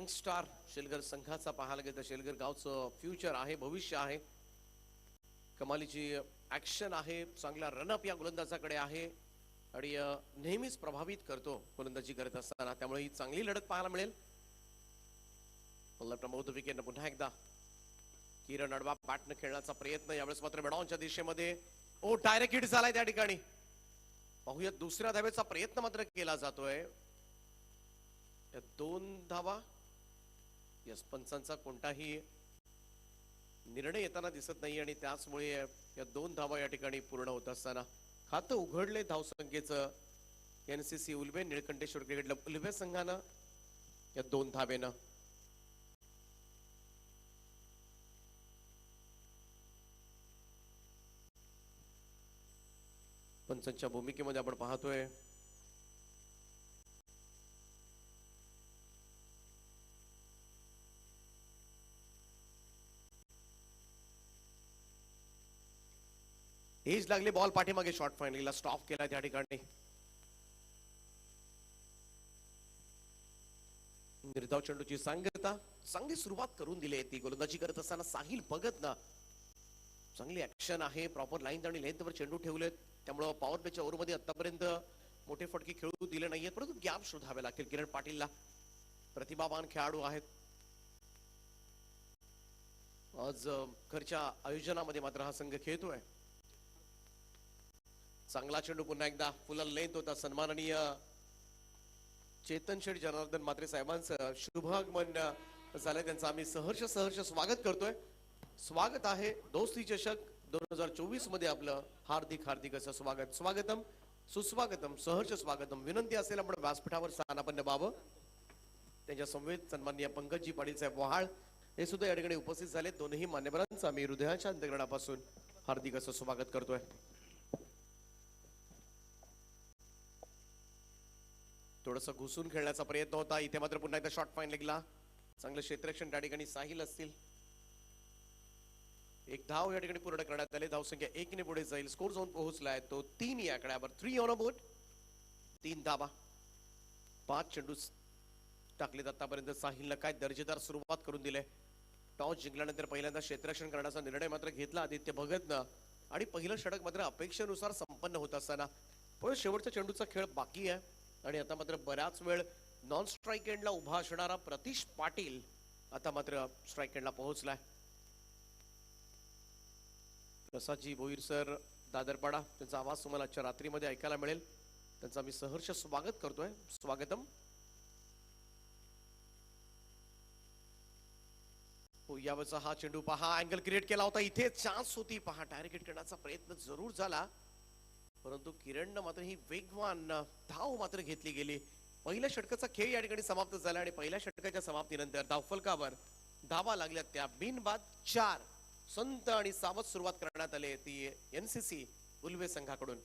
Young star Shelgar संघाचा पाहायला गेलं तर शेलगर गावचं फ्युचर आहे, भविष्य आहे. कमालीची ऍक्शन आहे, चांगला रनअप या गोलंदाजाकडे आहे आणि नेहमीच प्रभावित करतो गोलंदाजी करत असताना, त्यामुळे ही चांगली लढत पाहायला मिळेल. प्रमोद विकेट पुन्हा एकदा किरण अडवा बॅटनं खेळण्याचा प्रयत्न, यावेळेस मात्र मेडॉनच्या दिशेमध्ये ओ डायरेक्ट हिट झालाय त्या ठिकाणी. पाहूया दुसऱ्या धावेचा प्रयत्न मात्र केला जातोय. 2 धावा. यस, पंचांचा कोणताही निर्णय येताना दिसत नाही आणि त्याचमुळे या 2 धावा या ठिकाणी पूर्ण होत असताना खातं उघडले धावसंख्येचं NCC Ulwe Nilkantheshwar cricket club Ulwe संघानं या 2 धावेनं. पंचांच्या भूमिकेमध्ये आपण पाहतोय एज लागले, बॉल पाठीमागे, शॉट फायनलीला स्टॉप केला त्या ठिकाणी. निर्धाव चेंडूची सांगता, चांगली सुरुवात करून दिली ती गोलंदाजी करत असताना साहिल भगत ना. चांगली ऍक्शन आहे, प्रॉपर लाईन आणि लेंथवर चेंडू ठेवलेत, त्यामुळे पॉवर प्लेच्या ओव्हरमध्ये आतापर्यंत मोठे फटके खेळू दिले नाहीयेत, परंतु गॅप शोधावे लागतील. किरण पाटीलला प्रतिभावान खेळाडू आहेत. आज घरच्या आयोजनामध्ये मात्र हा संघ खेळतोय. चांगला चेंडू पुन्हा एकदा फुल लेंथ होता. सन्माननीय चेतन शेठ जनार्दन म्हात्रे साहेबांचं शुभागमन झालंय, त्यांचं आम्ही सहर्ष स्वागत करतोय. स्वागत आहे दोस्ती चषक 2024 मध्ये आपलं हार्दिक असं स्वागतम सुस्वागतम, सहर्ष स्वागतम. विनंती असेल आपण व्यासपीठावर स्थानापन्न व्हावं. त्यांच्या समवेत सन्माननीय पंकजी पाटील साहेब वहाळ हे सुद्धा या ठिकाणी उपस्थित झाले. दोनही मान्यवरांचं आम्ही हृदयाच्या अंतःकरणापासून हार्दिक असं स्वागत करतोय. थोडस घुसून खेळण्याचा प्रयत्न होता, इथे मात्र पुन्हा एकदा शॉट फाईन लेगला. चांगलं क्षेत्ररक्षण त्या ठिकाणी साहिल असतील. 1 धाव या ठिकाणी पूर्ण करण्यात आले. धावसंख्या 1 ने पुढे जाईल. स्कोर झोन पोहोचलाय तो 3 या आकड्यावर. 3 ऑन अ बोर्ड, 3 धावा, 5 चेंडू टाकलेत आतापर्यंत. साहिलनं काय दर्जेदार सुरुवात करून दिले. टॉस जिंकल्यानंतर पहिल्यांदा क्षेत्ररक्षण करण्याचा निर्णय मात्र घेतला आदित्य भगतनं आणि पहिलं षटक मात्र अपेक्षेनुसार संपन्न होत असताना पण शेवटच्या चेंडूचा खेळ बाकी आहे आणि आता मात्र बराच वेळ नॉन स्ट्राइक एंडला उभा असणारा प्रतीश पाटील आता मात्र स्ट्राइक एंडला पोहोचलाय. प्रसादजी भोईर सर दादरपाडा, त्यांचा आवाज तुम्हाला आजच्या रात्रीमध्ये ऐकायला मिळेल. त्यांचं आम्ही सहर्ष स्वागत करतोय. स्वागतम. यावरचा हा चेंडू पहा, अँगल क्रिएट केला होता, इथे चान्स होती पहा, डायरेक्ट करण्याचा प्रयत्न जरूर झाला परंतु किरणनं मात्र ही वेगवान धाव मात्र घेतली गेली. पहिल्या षटकाचा खेळ या ठिकाणी समाप्त झाला आणि पहिल्या षटकाच्या समाप्तीनंतर धावफलकावर धावा लागल्या त्या बिनबाद 4. संत आणि सावध सुरुवात करण्यात आली ती एनसीसी उल्वे संघाकडून.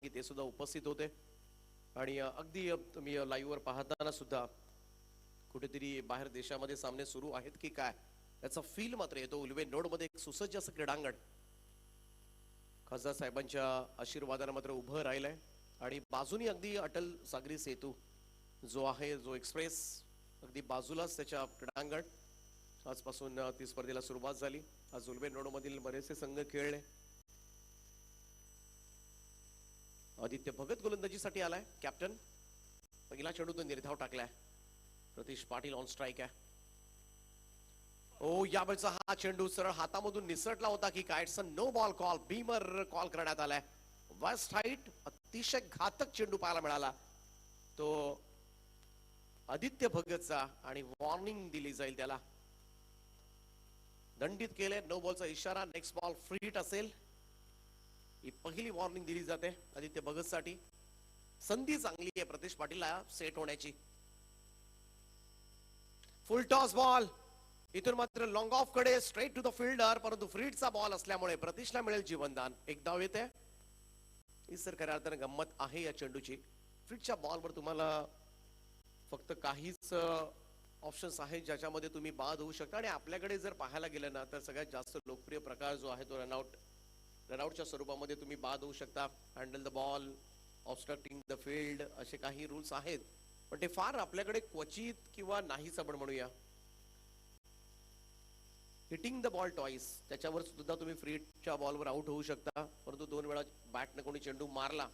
ते सुद्धा उपस्थित होते आणि अगदी तुम्ही लाईव्ह वर पाहताना सुद्धा कुठेतरी बाहेर देशामध्ये सामने सुरू आहेत की काय याचा फील मात्र येतो. उल्वे नोड मध्ये एक सुसज्ज असं क्रीडांगण खासदार साहेबांच्या आशीर्वादाने मात्र उभं राहिलंय आणि बाजूनी अगदी अटल सागरी सेतू जो आहे, जो एक्सप्रेस अगदी बाजूलाच त्याच्या क्रीडांगण. आजपासून ती स्पर्धेला सुरुवात झाली. आज उल्वे नोड मधील बरेचसे संघ खेळले. आदित्य भगत गोलंदाजीसाठी आलाय, कॅप्टन. पहिला चेंडूतून निर्धाव टाकलाय. प्रतीश पाटील ऑन स्ट्राईक आहे. ओ यावेळचा हा चेंडू सरळ हातामधून निसटला होता की काय? It's a no ball call. Beamer call करण्यात आलाय. वेस्ट हाईट अतिशय घातक चेंडू पाहायला मिळाला तो आदित्य भगतचा आणि वॉर्निंग दिली जाईल त्याला. दंडित केले. नो बॉलचा इशारा. नेक्स्ट बॉल फ्री हिट असेल. ही पहिली वॉर्निंग दिली जाते आदित्य भगत साठी. संधी चांगली आहे प्रतीश पाटीलला सेट होण्याची. फुल टॉस बॉल. इथून मात्र लॉंग ऑफ कडे स्ट्रेट टू द फिल्डर, परंतु फ्रीडचा बॉल असल्यामुळे प्रतीशला मिळेल जीवनदान. एक धाव येते. ही सर खऱ्या अर्थाने गंमत आहे या चेंडूची. फ्रीडच्या बॉलवर तुम्हाला फक्त काहीच ऑप्शन्स आहेत ज्याच्यामध्ये तुम्ही बाद होऊ शकता. आणि आपल्याकडे जर पाहायला गेलं ना तर सगळ्यात जास्त लोकप्रिय प्रकार जो आहे तो रनआउटच्या स्वरूपामध्ये तुम्ही बाद होऊ शकता. Handle the ball, obstructing the field, असे काही रूल्स आहेत, पण ते फार आपल्याकडे क्वचित किंवा नाहीच आपण म्हणूया. हिटिंग द बॉल टॉईस, त्याच्यावर सुद्धा तुम्ही फ्रीच्या बॉलवर आउट होऊ शकता. परंतु 2 वेळा बॅटने कोणी चेंडू मारला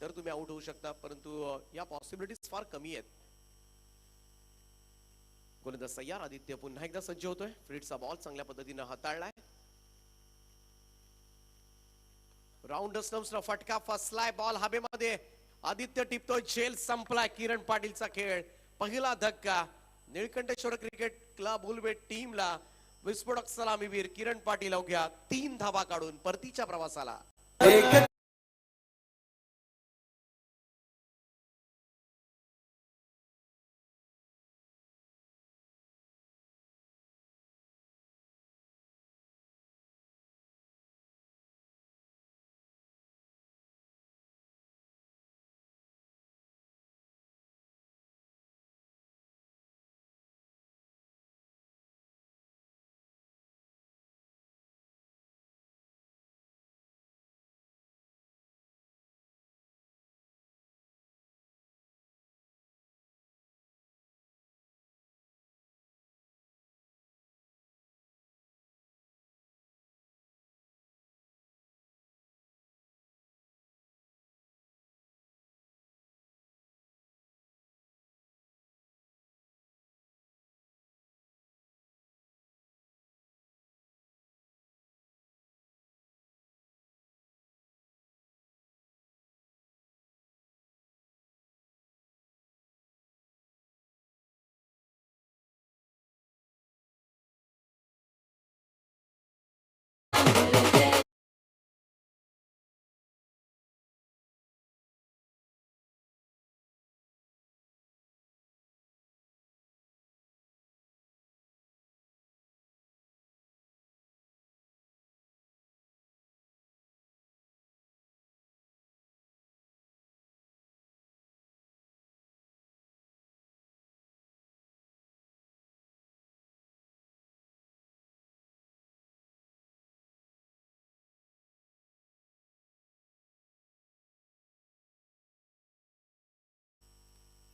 तर तुम्ही आउट होऊ शकता. परंतु या पॉसिबिलिटीज फार कमी आहेत. गोलंदाज तयार. आदित्य पुन्हा एकदा सज्ज होतोय. फ्रीडचा बॉल चांगल्या पद्धतीने हाताळलाय. राऊंड स्टंप्सला फटका फसलाय. बॉल हवेमध्ये. आदित्य टिपतोय. झेल संपलाय. किरण पाटीलचा खेळ. पहिला धक्का. निळकंठेश्वर क्रिकेट क्लब उलवेट टीमला विस्फोटक सलामीवीर किरण पाटील अवघ्या 3 धावा काढून परतीच्या प्रवासाला.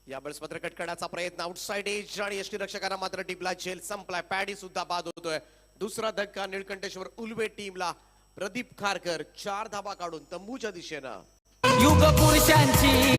यावेळेस मात्र कटकडाचा प्रयत्न. आउटसाइड एज आणि यष्टीरक्षकांना मात्र टिपला. झेल संपलाय. पॅडी सुद्धा बाद होतोय. दुसरा धक्का निळकंठेश्वर उलवे टीमला. प्रदीप खारकर 4 धावा काढून तंबूच्या दिशेनं. युग पुरुषांची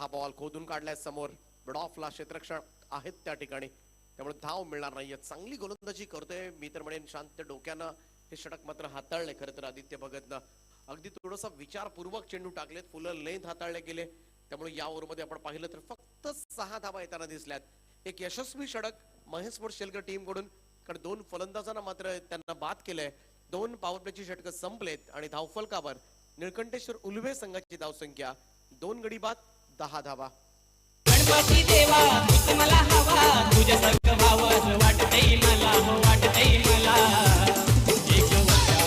हा बॉल खोदून काढलाय समोर. ऑफला क्षेत्ररक्षण आहेत त्या ठिकाणी, त्यामुळे धाव मिळणार नाहीये. चांगली गोलंदाजी करतोय, मी तर म्हणेन शांत डोक्यानं हे षटक मात्र हाताळले. खरं तर आदित्य भगतनं अगदी थोडासा विचारपूर्वक चेंडू टाकलेत, फुलं लेंथ हाताळले गेले. त्यामुळे या ओव्हरमध्ये आपण पाहिलं तर फक्त 6 धावा येताना दिसल्यात. एक यशस्वी षटक महेश स्पोर्ट्स शेलकर टीम कडून, कारण 2 फलंदाजांना मात्र त्यांना बाद केलंय. 2 पॉवर प्लेची षटकं संपलेत आणि धावफलकावर निळकंठेश्वर उलवे संघाची धावसंख्या 2 गडी बाद 10 धावा. गणपती देवा तूच मला हवा, तुझ्या सारखं भावं वाटतंय मला, हो वाटतंय मला. एक वर्षा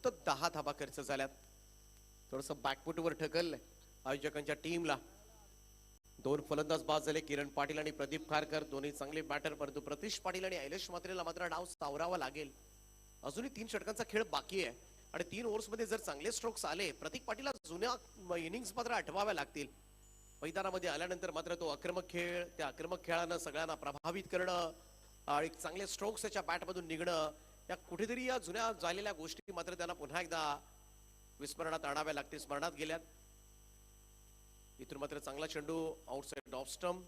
तर 10 धाबा खर्च झाल्यात. थोडस बॅकफुटवर ढकललंय आयोजकांच्या टीमला. 2 फलंदाज बाद झाले, किरण पाटील आणि प्रदीप खारकर दोन्ही चांगले बॅटर, परंतु प्रतीश पाटील आणि ऐलेश मात्रेला मात्र डाव सावरावा लागेल. अजूनही 3 षटकांचा खेळ बाकी आहे आणि 3 ओव्हर्स मध्ये जर चांगले स्ट्रोक्स आले, प्रतीक पाटीलला जुन्या इनिंग्स मात्र आठवाव्या लागतील. मैदानामध्ये आल्यानंतर मात्र तो आक्रमक खेळ, त्या आक्रमक खेळानं सगळ्यांना प्रभावित करणं आणि चांगले स्ट्रोक्स त्याच्या बॅटमधून निघणं, या कुठेतरी या जुन्या झालेल्या गोष्टी मात्र त्यांना पुन्हा एकदा विस्मरणात आणाव्या लागतील, स्मरणात गेल्यात. इथून मात्र चांगला चेंडू आउटसाइड ऑफ स्टंप.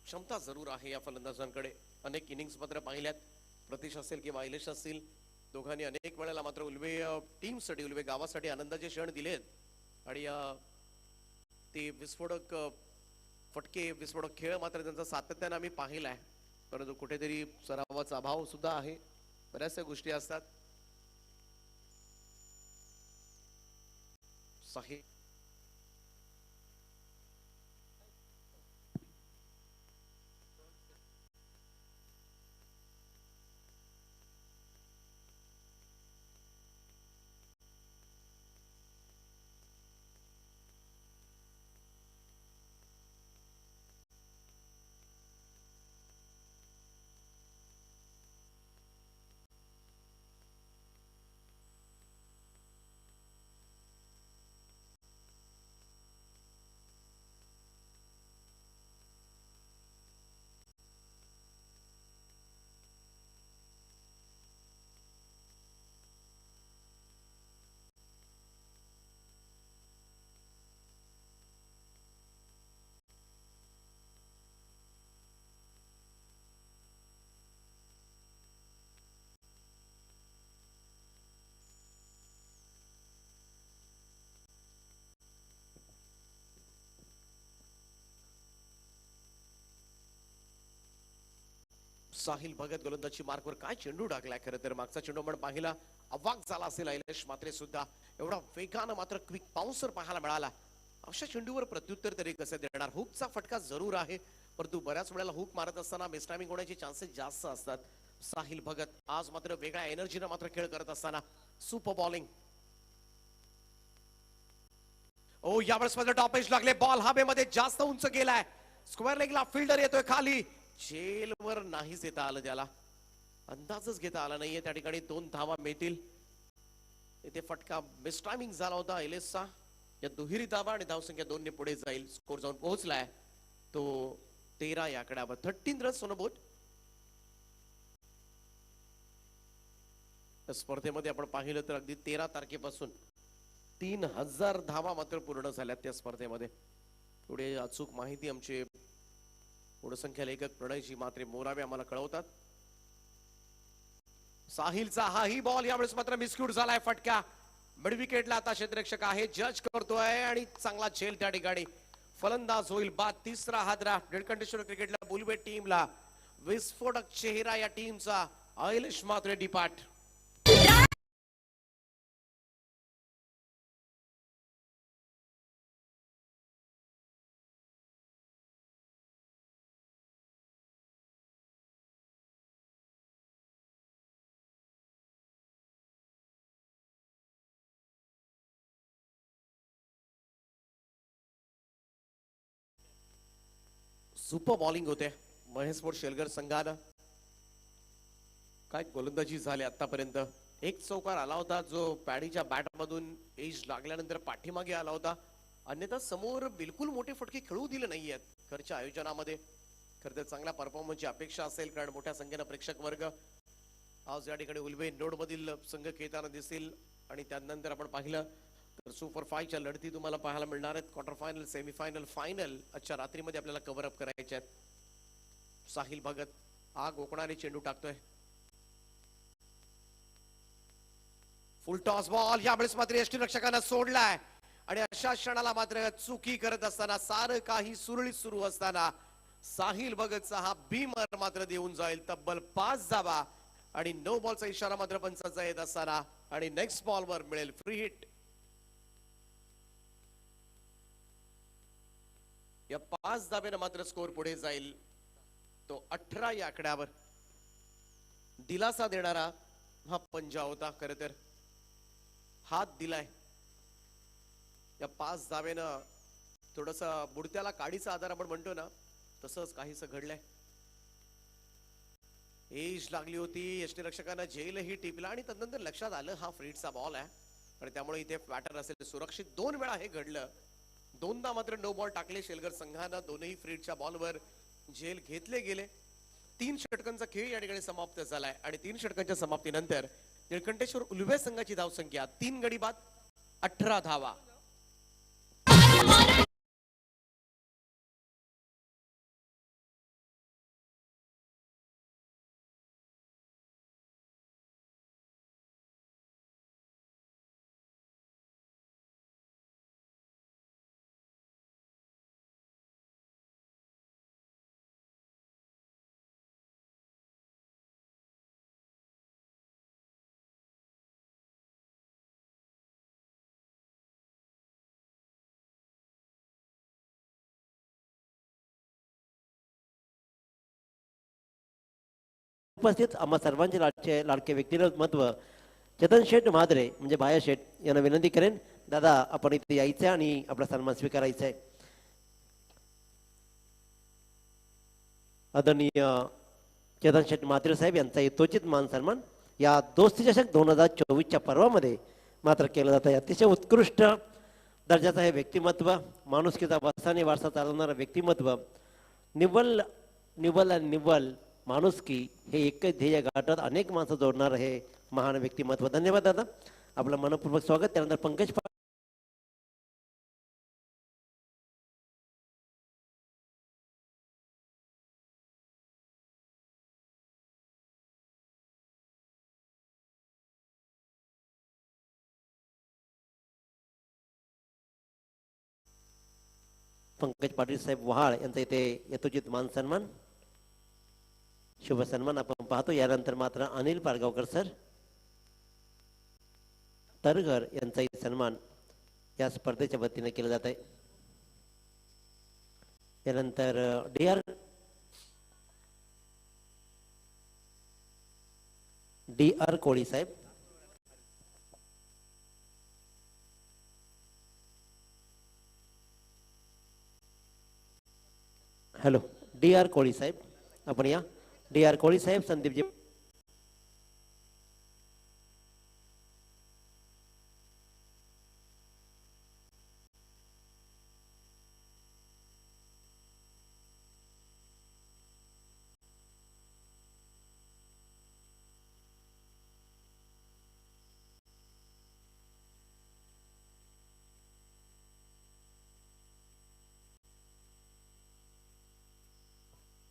क्षमता जरूर आहे या फलंदाजांकडे. अनेक इनिंग्स मात्र पाहिल्यात, प्रतीश असेल किंवा ऐलेश असतील, दोघांनी अनेक वेळेला मात्र उल्वे टीमसाठी, उल्वे गावासाठी आनंदाचे क्षण दिलेत. आणि ते विस्फोटक फटके, विस्फोटक खेळ मात्र त्यांचा सातत्याने आम्ही पाहिलाय, परंतु कुठेतरी सरावाचा अभाव सुद्धा आहे. बऱ्याचशा गोष्टी असतात. साहिल साहिल भगत गोलंदाजी मार्कवर काय चेंडू टाकलाय. खरं तर मागचा चेंडू आपण पाहिला, अवाक झाला असेल ऐलेश मात्रे सुद्धा. एवढा वेगानं मात्र क्विक बाउन्सर पाहायला मिळाला. अशा चेंडूवर प्रत्युत्तर तरी कसं देणार. हुकचा फटका जरूर आहे, परंतु बऱ्याच वेळेला हुक मारत असताना मिसटायमिंग होण्याचे चान्सेस जास्त असतात. साहिल भगत आज मात्र वेगळ्या एनर्जीनं मात्र खेळ करत असताना सुपर बॉलिंग. ओ यावेळेस मात्र टॉप एज लागले, बॉल हवेमध्ये जास्त उंच गेलाय. स्क्वेअर लेगला फिल्डर येतोय खाली, जेलवर नाहीच येता आलं, त्याला अंदाजच घेता आला नाहीये. त्या ठिकाणी 2 धावा मिळतील. इथे फटका मिसटायमिंग झाला होता एलेसचा. या दुहेरी धावा आणि धावसंख्या 2 ने पुढे जाईल. स्कोर जाऊन पोहोचलाय तो 13 या आकड्यावर. 13 रन्स ऑन अ बोर्ड. स्पर्धेमध्ये आपण पाहिलं तर अगदी 13 तारखेपासून 3000 धावा मात्र पूर्ण झाल्यात त्या स्पर्धेमध्ये. पुढे अचूक माहिती आमचे संख्या लेखक प्रणयजी मात्रे मोरावे आम्हाला कळवतात. साहिलचा हाही बॉल यावेळेस मात्र मिसक्यूट झालाय. फटका मिड विकेटला आता क्षेत्ररक्षक आहे, जज करतोय आणि चांगला झेल त्या ठिकाणी. फलंदाज होईल बाद. 3रा हादरा निळकंठेश्वर क्रिकेटला बुलवे टीमला. विस्फोटक चेहरा या टीमचा ऐलेश मात्रे डिपार्ट. सुपर बॉलिंग होते महेश स्पोर्ट शेलगर संघानं. काय गोलंदाजी झाली आतापर्यंत. एक चौकार आला होता जो पॅडीच्या बॅट मधून एज लागल्यानंतर पाठीमागे आला होता. अन्यथा समोर बिलकुल मोठे फटके खेळू दिले नाहीयेत घरच्या आयोजनामध्ये. खरं तर चांगल्या परफॉर्मन्सची अपेक्षा असेल कारण मोठ्या संख्येनं प्रेक्षक वर्ग आज या ठिकाणी उल्वे नोड मधील संघ खेळताना दिसतील. आणि त्यानंतर आपण पाहिलं तर सुपर 5 च्या लढती तुम्हाला पाहायला मिळणार आहेत. क्वार्टर फायनल, सेमीफायनल, फायनल आजच्या रात्रीमध्ये आपल्याला कव्हर अप करायचे आहेत. साहिल भगत हा गोकणाने चेंडू टाकतोय. फुल टॉस बॉल यावेळेस मात्र यष्टीरक्षकांना सोडलाय आणि अशा क्षणाला मात्र चुकी करत असताना सारं काही सुरळीत सुरू असताना साहिल भगतचा हा बीमर मात्र देऊन जाईल तब्बल 5 धावा आणि 9 बॉलचा इशारा मात्र पंचांचा येत असताना आणि नेक्स्ट बॉलवर मिळेल फ्री हिट. या 5 धाब्यानं मात्र स्कोर पुढे जाईल तो 18 या आकड्यावर. दिलासा देणारा हा पंजा होता. खरं तर हात दिलाय या 5 धाब्यानं. थोडस बुडत्याला काडीचा आधार आपण म्हणतो ना तसंच काहीसं घडलंय. एज लागली होती यष्टीरक्षकांना झेलही टिपला आणि त्यानंतर लक्षात आलं हा फ्रीडचा बॉल आहे आणि त्यामुळे इथे बॅटर असेल सुरक्षित. 2 वेळा हे घडलं. 2दा मात्र नो बॉल टाकले शेलगर संघानं. दोनही फ्रीडच्या बॉलवर झेल घेतले गेले. 3 षटकांचा खेळ या ठिकाणी समाप्त झालाय आणि 3 षटकांच्या समाप्तीनंतर निळकंठेश्वर उल्वे संघाची धावसंख्या 3 गडी बाद 18 धावा. उपस्थित आम्हा सर्वांचे लाडके व्यक्तिमत्व चेतन शेठ महाद्रे म्हणजे भाया शेठ यांना विनंती करेन दादा आपण इथे यायचं आणि आपला सन्मान स्वीकारायचा आहे. आदरणीय चेतन शेठ महाद्रे साहेब यांचा यथोचित मान सन्मान या दोस्ती चषक 2024च्या पर्वामध्ये मात्र केलं जातं. अतिशय उत्कृष्ट दर्जाचं हे व्यक्तिमत्व, माणुसकीचा वसाने वारसा चालवणारं व्यक्तिमत्व, निव्वळ निव्वळ आणि निव्वळ माणुसकी हे एकच ध्येय गाठत अनेक माणसं जोडणार हे महान व्यक्तिमत्व. धन्यवाद दादा, आपलं मनपूर्वक स्वागत. त्यानंतर पंकज पाटील साहेब वहाळ यांचा इथे यथोचित मान सन्मान शुभ सन्मान आपण पाहतो. यानंतर मात्र अनिल पारगावकर सर तरघर यांचाही सन्मान या स्पर्धेच्या वतीने केला जात आहे. यानंतर डी आर कोळी साहेब, हॅलो डी आर कोळी साहेब आपण या. डी आर कोळी साहेब, संदीपजी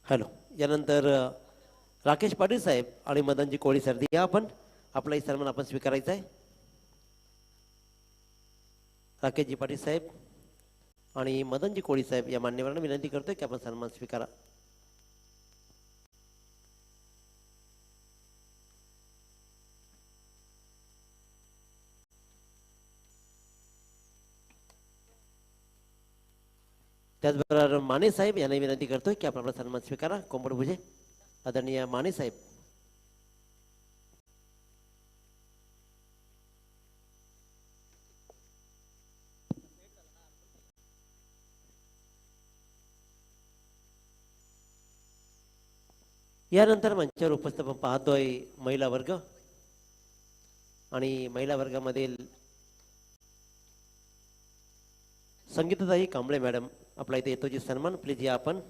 हॅलो. यानंतर राकेश पाटील साहेब आणि मदनजी कोळी सर या आपण आपलाही सन्मान आपण स्वीकारायचा आहे. राकेशजी पाटील साहेब आणि मदनजी कोळी साहेब या मान्यवरांना विनंती करतोय की आपण सन्मान स्वीकारा. त्याचबरोबर माने साहेब यांना विनंती करतोय की आपण आपला सन्मान स्वीकारा. कोंबड भुजे आदरणीय माने साहेब. यानंतर मंचावर उपस्थित आपण पाहतोय महिला वर्ग आणि महिला वर्गामधील संगीताताई कांबळे मॅडम आपला इथे येतो जी सन्मान प्लीज या आपण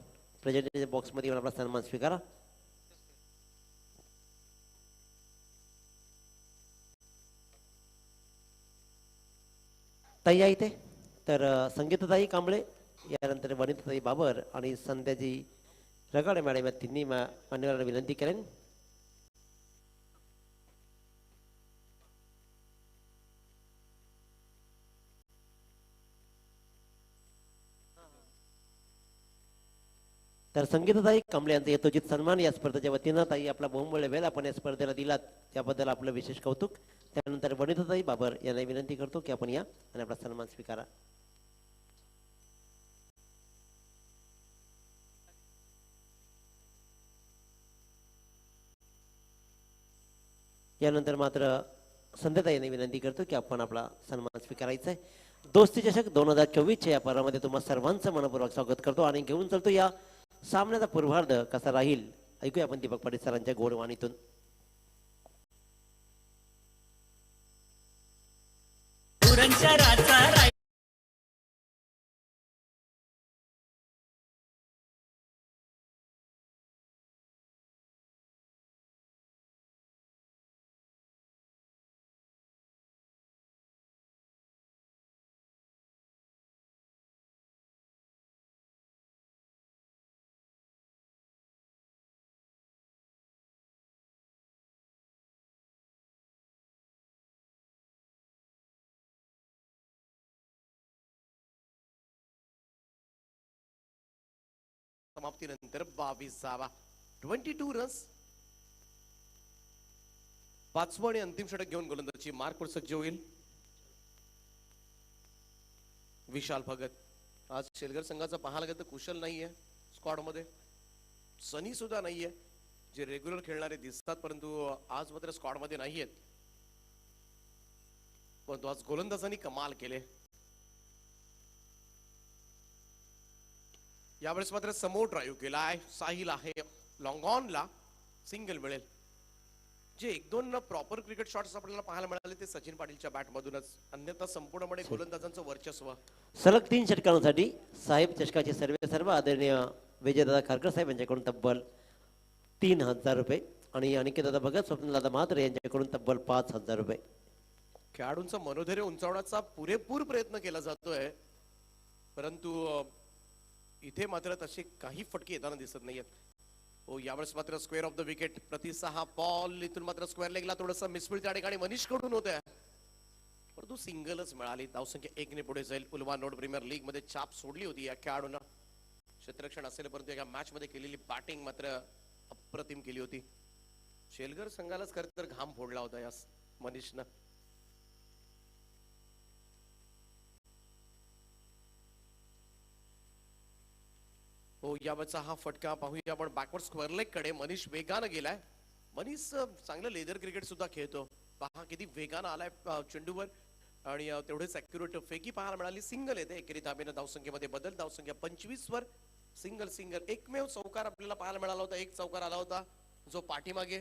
प्रेझेंटेशन बॉक्समध्ये येऊन आपला सन्मान स्वीकारा. ताई या इथे तर संगीताताई कांबळे यानंतर वनिताताई बाबर आणि संध्याजी रगाडे मॅडम या तिन्ही मान्यवरांना विनंती करेन. तर संगीताताई कांबळे यांचा यथोचित सन्मान या स्पर्धेच्या वतीनं ताई आपला बहुमूल्य वेळ आपण या स्पर्धेला दिलात त्याबद्दल आपलं विशेष कौतुक. त्यानंतर वनिताताई बाबर यांना विनंती करतो की आपण या आणि आपला सन्मान स्वीकारा. यानंतर मात्र संध्याताई यांनी विनंती करतो की आपण आपला सन्मान स्वीकारायचा आहे. दोस्ती चषक 2024 या पर्वामध्ये तुम्हा सर्वांचं मनपूर्वक स्वागत करतो आणि घेऊन चलतो या सामन्याचा पूर्वार्ध कसा राहील ऐकूया आपण दीपक पाटील सरांच्या गोड वाणीतून. समाप्तीनंतर 22 रन्स. पाचवं आणि अंतिम षटक घेऊन गोलंदाजी मार्कवर सज्ज होईल विशाल भगत. आज शेलगर संघाचा पाहायला गेलं तर कुशल नाहीये स्क्वॉड मध्ये, सनी सुद्धा नाहीये जे रेग्युलर खेळणारे दिसतात परंतु आज मात्र स्क्वॉड मध्ये नाहीयेत. परंतु आज गोलंदाजांनी कमाल केले. यावेळेस मात्र समोर ड्राईव्ह केलाय साहिल आहे लॉंग ऑनला सिंगल मिळेल. जे एक दोन प्रॉपर क्रिकेट शॉट्स आपल्याला पाहायला मिळाले ते सचिन पाटीलच्या बॅट मधूनच, अन्यथा संपूर्णपणे गोलंदाजांचं वर्चस्व. सलग 3 षटकांसाठी साहेब चषकाचे सर्व आदरणीय विजयदादा खारकर साहेब यांच्याकडून तब्बल 3000 रुपये आणि अनिकेतदादा भगत स्वप्नदादा म्हात्रे यांच्याकडून तब्बल 5000 रुपये. खेळाडूंचं मनोधैर्य उंचावण्याचा पुरेपूर प्रयत्न केला जातोय परंतु इथे मात्र तसे काही फटके येताना दिसत नाहीयेत. हो यावेळेस मात्र स्क्वेअर ऑफ द विकेट प्रति 6 बॉल इथून मात्र स्क्वेअर लेगला थोडंसं मिसफील्ड त्या ठिकाणी मनीष कडून होत आहे परंतु सिंगलच मिळाली. धावसंख्या 1 ने पुढे जाईल. उलवा नोड प्रीमियर लीग मध्ये छाप सोडली होती या खेळाडूंना. क्षेत्ररक्षण असेल परंतु एका मॅच मध्ये केलेली बॅटिंग मात्र अप्रतिम केली होती. शेलगर संघालाच खरं तर घाम फोडला होता या मनीषनं. हो यावरचा हा फटका पाहूया आपण बॅकवर्ड स्क्वेअर लेग कडे. मनीष वेगानं गेलाय. मनीष चांगलं लेदर क्रिकेट सुद्धा खेळतो. पहा किती वेगानं आलाय चेंडूवर आणि तेवढेच अॅक्युरेट फेकी पाहायला मिळाली. सिंगल येते एकेरी धाबेनं. धावसंख्येमध्ये बदल. धावसंख्या 25 वर सिंगल. एकमेव चौकार आपल्याला पाहायला मिळाला होता. एक चौकार आला होता जो पाठीमागे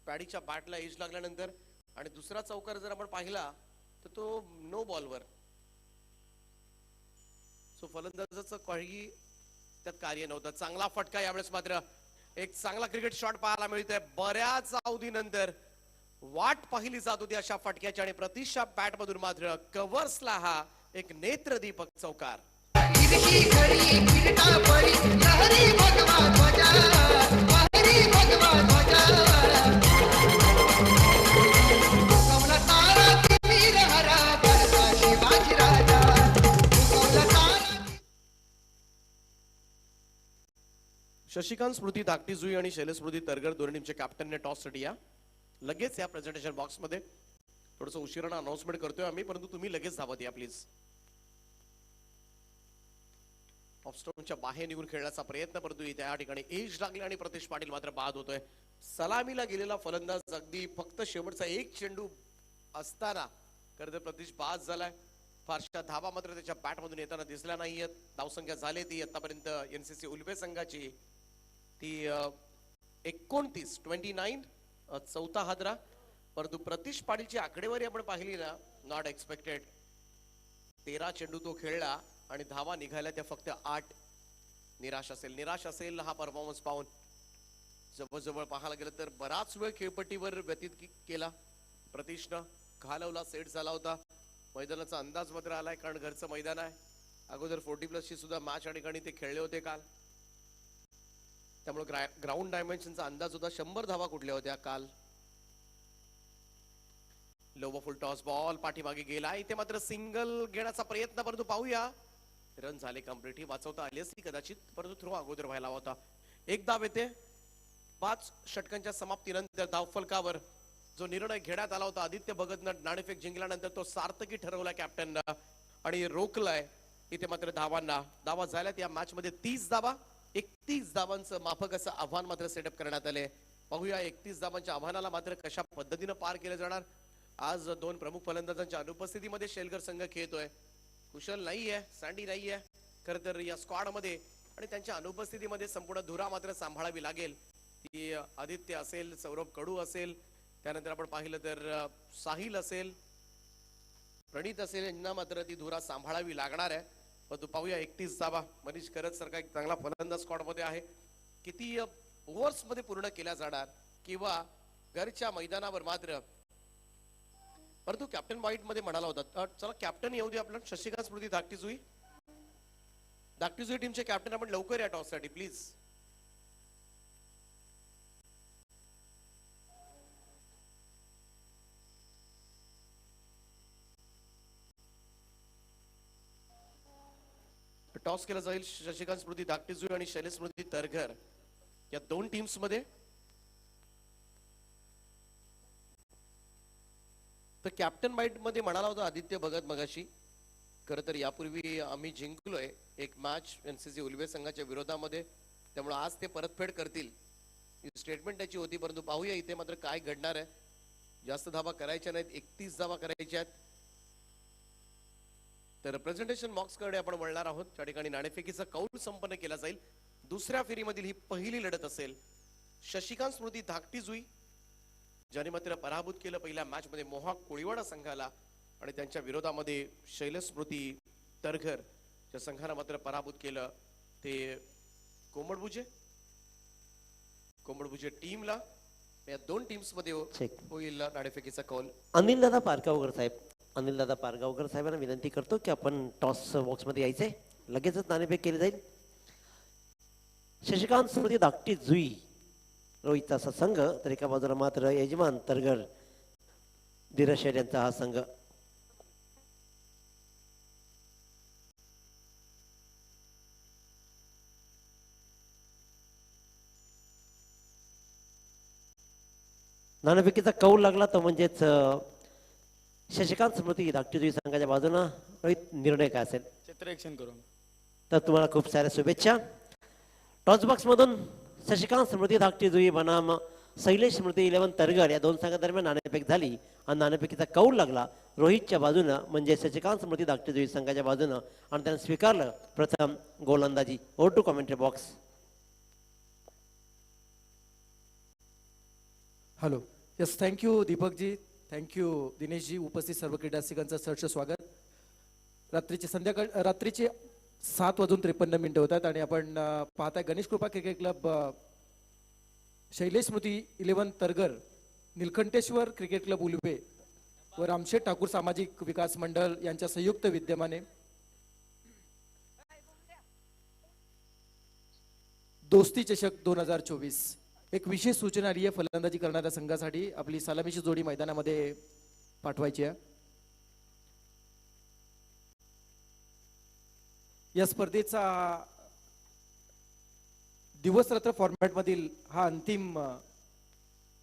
पॅडीच्या बॅटला एज लागल्यानंतर आणि दुसरा चौकार जर आपण पाहिला तर तो नो बॉलवर. सो फलंदाजाचं काही त्यात कार्य नव्हतं. चांगला फटका यावेळेस मात्र एक चांगला क्रिकेट शॉट पाहायला मिळतोय. बऱ्याच अवधीनंतर वाट पाहिली जात होती अशा फटक्याची आणि प्रतीक्षा बॅट मधून मात्र कव्हर्सला हा एक नेत्रदीपक चौकार. शशिकांत स्मृती धाकटी आणि शैलेश स्मृती तरगर दोन्ही टीमचे कॅप्टनने टॉस साठी या. लगेच या प्रेझेंटेशन बॉक्स मध्ये थोडंसं उशिरानं अनाउन्समेंट करतोय आम्ही परंतु तुम्ही लगेच धावत या प्लीज. ऑफस्टोनच्या बाहेर निघून खेळण्याचा प्रयत्न परंतु त्या ठिकाणी एज लागले आणि प्रतीश पाटील मात्र बाद होतोय. सलामीला गेलेला फलंदाज अगदी फक्त शेवटचा एक चेंडू असताना खरं तर प्रतीश बाद झालाय. फारशा धावा मात्र त्याच्या बॅट मधून येताना दिसल्या नाहीयेत. धावसंख्या झाली ती आतापर्यंत एनसीसी उल्बे संघाची ती 29 चौथा हादरा. परंतु प्रतिश पाटीलची आकडेवारी आपण पाहिली ना, नॉट एक्सपेक्टेड. 13 चेंडू तो खेळला आणि धावा निघाल्या त्या फक्त 8. निराश असेल हा परफॉर्मन्स पाहून. जवळजवळ पाहायला गेलं तर बराच वेळ खेळपट्टीवर व्यतीत केला प्रतीशनं. घालवला, सेट झाला होता. मैदानाचा अंदाज मात्र आलाय, कारण घरचं मैदान आहे. अगोदर 40+ ची सुद्धा मॅच या ठिकाणी ते खेळले होते काल. त्यामुळे ग्राउंड डायमेन्शनचा अंदाज होता. 100 धावा कुठल्या होत्या काल. लोवर फुल टॉस बॉल पाठीमागे गेला. इथे मात्र सिंगल घेण्याचा प्रयत्न, परंतु पाहूया रन झाले कंप्लीट. ही वाचवता आली असती कदाचित, परंतु थ्रो अगोदर व्हायला होता. एक धाव येते 5 षटकांच्या समाप्तीनंतर. धावफलकावर जो निर्णय घेण्यात आला होता आदित्य भगतनं नाणेफेक जिंकल्यानंतर, तो सार्थकी ठरवला कॅप्टननं आणि रोखलाय. इथे मात्र धावा झाल्यात या मॅच मध्ये 30 धावा. 31 धावांचं माफक असं आव्हान मात्र सेटअप करण्यात आले. पाहूया 31 धावांच्या आव्हानाला मात्र कशा पद्धतीनं पार केलं जाणार. आज 2 प्रमुख फलंदाजांच्या अनुपस्थितीमध्ये शेलकर संघ खेळतोय. कुशल नाहीये, सँडी नाहीये खर तर या स्क्वॉड मध्ये, आणि त्यांच्या अनुपस्थितीमध्ये संपूर्ण धुरा मात्र सांभाळावी लागेल. ती आदित्य असेल, सौरभ कडू असेल, त्यानंतर आपण पाहिलं तर साहिल असेल, प्रणित असेल, यांना मात्र ती धुरा सांभाळावी लागणार आहे. परंतु पाहूया 31 धावा. मनीष करत सारखा एक चांगला फलंदाज स्क्वॉड मध्ये आहे. किती ओव्हर्स मध्ये पूर्ण केल्या जाणार किंवा घरच्या मैदानावर मात्र. परंतु कॅप्टन वाईट मध्ये म्हणाला होता, चला कॅप्टन येऊ दे आपलं. शशिकांत स्मृती धाकटीजुई टीमचे कॅप्टन आपण लवकर या टॉस साठी प्लीज. टॉस केला जाईल शशिकांत स्मृती धाकटीजुई आणि शैलेश स्मृती तरघर या 2 टीम्स मध्ये. तर कॅप्टन वाईट मध्ये म्हणाला होता आदित्य भगत मगाशी. खरं तर यापूर्वी आम्ही जिंकलोय एक मॅच एनसीसी उल्वे संघाच्या विरोधामध्ये, त्यामुळे आज ते परतफेड करतील स्टेटमेंट त्याची होती. परंतु पाहूया इथे मात्र काय घडणार आहे. जास्त धावा करायच्या नाहीत, 31 धावा करायच्या आहेत. तर रिप्रेझेंटेशन बॉक्स कडे आपण वळणार आहोत. त्या ठिकाणी नाणेफेकीचा कौल संपन्न केला जाईल. दुसऱ्या फेरीमधील ही पहिली लढत असेल. शशिकांत स्मृती धाकटीजुई ज्याने मात्र पराभूत केलं पहिल्या मॅच मध्ये मोहाक कोळीवाडा संघाला, आणि त्यांच्या विरोधामध्ये शैलेश स्मृती तरघर या संघाला मात्र पराभूत केलं ते कोंबडभुजे टीमला. या 2 टीम्स मध्ये होईल नाणेफेकीचा कौल. अनिलदादा पारगावकर साहेबांना विनंती करतो की आपण टॉस बॉक्स मध्ये यायचंय. लगेचच नाणेफेक केली जाईल. शशिकांत स्मृती धाकटी जुई रोहितचा असा संघ, तर एका बाजूला मात्र यजमान तरघर धीरज शेठ यांचा हा संघ. नाणेफेकीचा कौल लागला तर म्हणजेच शशिकांत स्मृती धाकटी संघाच्या बाजूनं रोहित निर्णय काय असेल चित्ररक्षण करू. तर तुम्हाला खूप साऱ्या शुभेच्छा. टॉस बॉक्स मधून शशिकांत स्मृती धाकटी बनाम शैलेश स्मृती 11 तरघर या 2 संघादरम्यान नाणेफेक झाली आणि नाणेफेकीचा कौल लागला रोहितच्या बाजूनं, म्हणजे शशिकांत स्मृती धाकटी संघाच्या बाजूनं, आणि त्यानं स्वीकारलं प्रथम गोलंदाजी. Over to commentary box. Hello, yes, thank you Deepakji, thank you Dineshji, उपस्थित सर्व क्रीडारसिकांचं सहर्ष स्वागत. रात्रीचे 7:53 होतात आणि आपण पाहताय गणेश कृपा क्रिकेट क्लब शैलेश स्मृती 11 तरघर, निलकंठेश्वर क्रिकेट क्लब उलवे व रामशेठ ठाकूर सामाजिक विकास मंडळ यांच्या संयुक्त विद्यमाने दोस्ती चषक 2024 एक विशेष सूचना आली आहे. फलंदाजी करणाऱ्या संघासाठी आपली सलामीची जोडी मैदानामध्ये पाठवायची आहे. या स्पर्धेचा दिवस रात्र फॉर्मॅट मधील हा अंतिम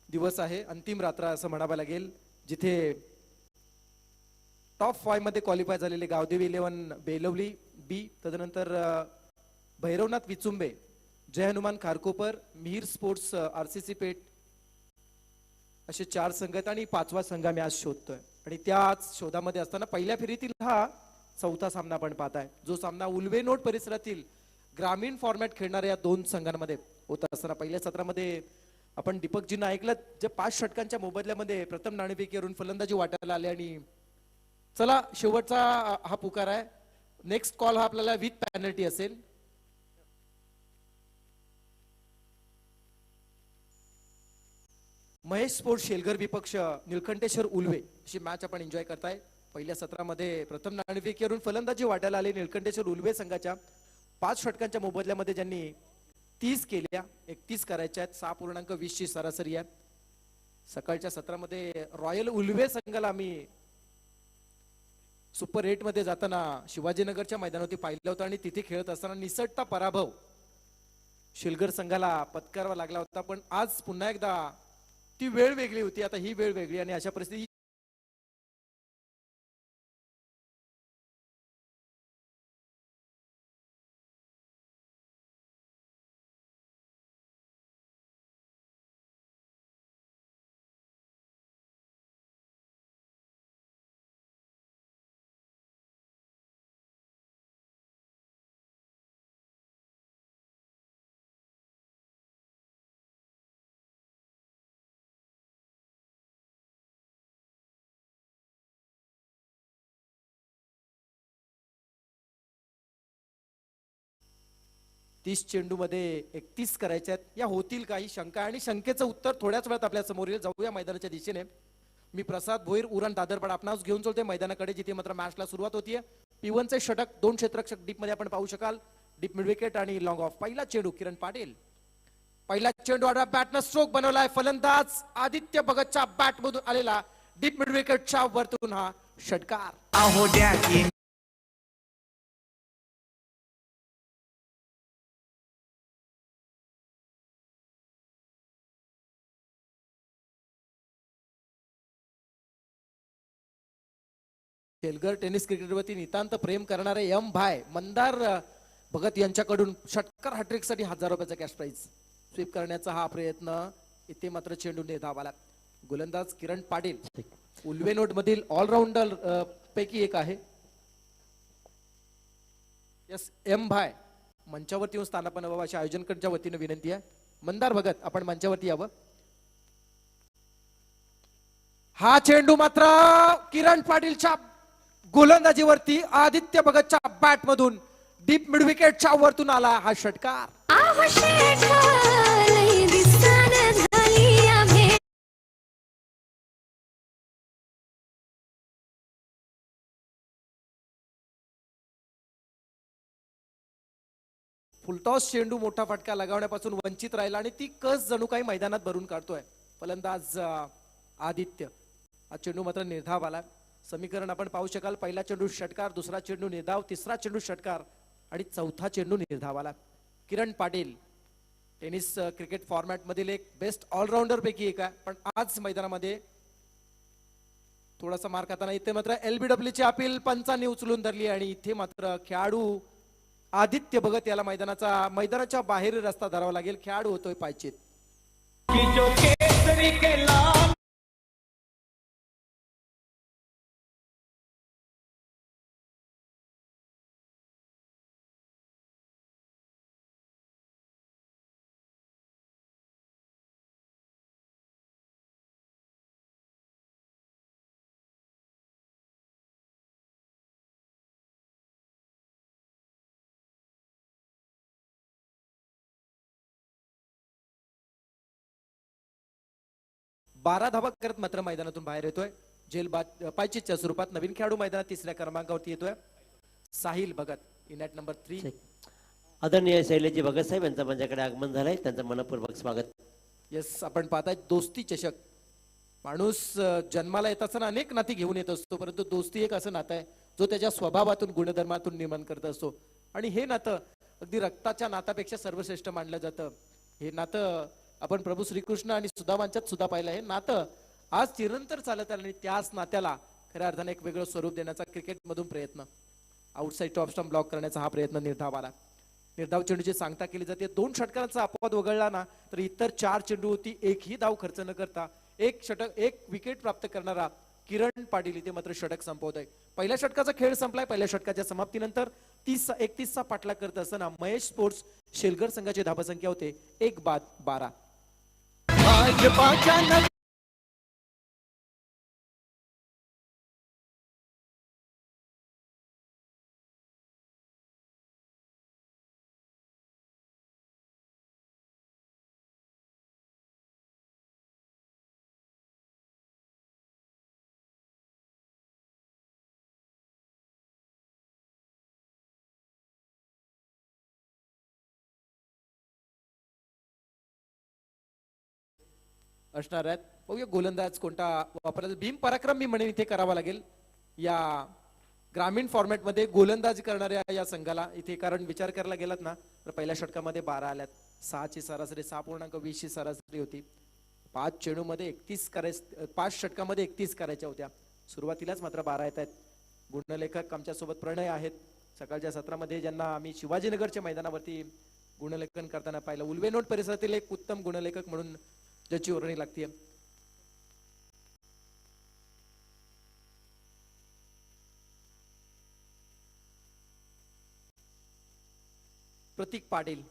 दिवस आहे, अंतिम रात्र असं म्हणावं लागेल, जिथे टॉप 5 मध्ये क्वालिफाय झालेले गावदेवी 11 बेलवली बी, तदनंतर भैरवनाथ विचुंबे, जय हनुमान खारकोपर, मिहीर स्पोर्ट्स आरसीसी पेठ असे 4 संघ आहेत आणि 5वा संघ आम्ही आज शोधतोय. आणि त्याच शोधामध्ये असताना पहिल्या फेरीतील हा 4था सामना आपण पाहताय, जो सामना उल्वेनोड परिसरातील ग्रामीण फॉर्मॅट खेळणाऱ्या या 2 संघांमध्ये होत असताना पहिल्या सत्रामध्ये आपण दीपकजींना ऐकलं जे 5 षटकांच्या मोबदल्यामध्ये प्रथम नाणेफेकीवरून फलंदाजी वाटायला आले आणि चला शेवटचा हा पुकार आहे. नेक्स्ट कॉल हा आपल्याला विथ पॅनल्टी असेल. महेश स्पोर्ट्स शेलघर विपक्ष निळकंठेश्वर उल्वे अशी मॅच आपण एन्जॉय करताय. पहिल्या सत्रामध्ये प्रथम नाणेफेकीवरून फलंदाजी वाटायला आले निळकंठेश्वर उल्वे संघाच्या 5 षटकांच्या मोबदल्यामध्ये ज्यांनी 30 केल्या, 31 करायच्या आहेत. 6.20 ची सरासरी आहे. सकाळच्या सत्रामध्ये रॉयल उल्वे संघाला आम्ही सुपर 8 मध्ये जाताना शिवाजीनगरच्या मैदानावरती पाहिलं होतं आणि तिथे खेळत असताना निसटता पराभव शिलगर संघाला पत्करावा लागला होता. पण आज पुन्हा एकदा ती वेळ वेगळी होती, आता ही वेळ वेगळी आणि अशा परिस्थिती तीस चेंडू मध्ये 31 करायच्या आहेत. या होतील काही शंका आणि शंकेचं उत्तर थोड्याच वेळात आपल्या समोर येईल. जाऊया मैदानाच्या दिशेने. मी प्रसाद भोईर उरण दादरपाडा आपणास घेऊन चलतोय मैदानाकडे, जिथे मात्र मॅचला सुरुवात होतीये. P1चे षटक 2 क्षेत्ररक्षक डीप मध्ये आपण पाहू शकाल. डीप मिड विकेट आणि लॉंग ऑफ. पहिला चेंडू किरण पाटील. पहिला चेंडू आडवा बॅटनं स्ट्रोक बनवलाय. फलंदाज आदित्य भगतच्या बॅट मधून आलेला डीप मिड विकेटच्या वरतून हा षटकार. शेलघर टेनिस क्रिकेटवरती नितांत प्रेम करणारे एम भाय मंदार भगत यांच्याकडून षटकार हॅट्रिक साठी 1000 रुपयाचा कॅश प्राइज. स्वीप करण्याचा हा प्रयत्न, इथे मात्र चेंडूने धावाला. गोलंदाज किरण पाटील उल्वे नोट मधील ऑलराऊंडर पैकी एक आहे. यस, एम भाय मंचावरती येऊन स्थानापन्न व्हावं अशा आयोजकांच्या वतीने विनंती आहे. मंदार भगत आपण मंचावरती यावं. हा चेंडू मात्र किरण पाटीलच्या गोलंदाजीवरती आदित्य भगतच्या बॅट मधून डीप मिड विकेटच्या वरतून आला हा षटकार. फुलटॉस चेंडू मोठा फटका लगावण्यापासून वंचित राहिला आणि ती कस जणू काही मैदानात भरून काढतोय फलंदाज आदित्य. हा चेंडू मात्र निर्धाव आला. समीकरण आपण पाहू शकाल. पहिला चेंडू षटकार, दुसरा चेंडू निर्धाव, तिसरा चेंडू षटकार आणि चौथा चेंडू निर्धाव आला. Kiran Patil tennis cricket format मधील एक बेस्ट ऑलराऊंडर पैकी एक आहे. पण आज मैदानामध्ये थोडासा मार खाताना इथे मात्र LBW ची अपील पंचांनी उचलून धरली आणि इथे मात्र खेळाडू आदित्य भगत याला मैदानाच्या बाहेर रस्ता धरावा लागेल. खेळाडू होतोय पायचीत. बारा धावा करत मात्र मैदानातून बाहेर येतोय. जेल पायचीच्या स्वरूपात नवीन खेळाडू मैदानात 3ऱ्या क्रमांकावरती येतोय. Sahil Bhagat in at number 3. आदरणीय शैलेजी भगत साहेब यांचं माझ्याकडे आगमन झालंय, त्यांचं मनपूर्वक स्वागत. येस, आपण पाहताय दोस्ती चषक. माणूस जन्माला येत असताना अनेक नाती घेऊन येत असतो, परंतु दोस्ती एक असं नातं आहे जो त्याच्या स्वभावातून गुणधर्मातून निर्माण करत असतो आणि हे नातं अगदी रक्ताच्या नातापेक्षा सर्वश्रेष्ठ मानलं जातं. हे नातं आपण प्रभू श्रीकृष्ण आणि सुदामांच्यात सुद्धा पाहिलं. हे नातं आज चिरंतर चालत आलं आणि त्याच नात्याला खऱ्या अर्थाने एक वेगळं स्वरूप देण्याचा क्रिकेटमधून प्रयत्न, आउटसाइड टॉप स्टंप ब्लॉक करण्याचा हा प्रयत्न निर्धाव आला. निर्धाव चेंडूची सांगता केली जाते. 2 षटकांचा अपवाद वगळला ना तर इतर 4 चेंडू होती. एकही धाव खर्च न करता एक विकेट प्राप्त करणारा किरण पाटील इथे मात्र षटक संपवत आहे. पहिल्या षटकाचा खेळ संपलाय. पहिल्या षटकाच्या समाप्तीनंतर 31चा पाठलाग करत असताना महेश स्पोर्ट्स शेलघर संघाची धावसंख्या होते 1 बाद 12. भाजपाच्या नव्या असणार आहेत. बघूया गोलंदाज कोणता वापरायचा. भीम पराक्रम मी म्हणेन इथे करावा लागेल या ग्रामीण फॉर्मॅटमध्ये गोलंदाजी करणाऱ्या या संघाला इथे. कारण विचार करायला गेलात ना तर पहिल्या षटकामध्ये 12 आल्यात, 6ची सरासरी 6.20 ची सरासरी होती. 5 चेंडूमध्ये 31 करायचं, 5 षटकामध्ये 31 करायच्या होत्या. सुरुवातीलाच मात्र 12 येत आहेत. गुणलेखक आमच्या सोबत प्रणय आहेत. सकाळच्या सत्रामध्ये ज्यांना आम्ही शिवाजीनगरच्या मैदानावरती गुणलेखन करताना पाहिलं. उल्वेनोट परिसरातील एक उत्तम गुणलेखक म्हणून ज्याची वर्णी लागते. प्रतीक पाटील,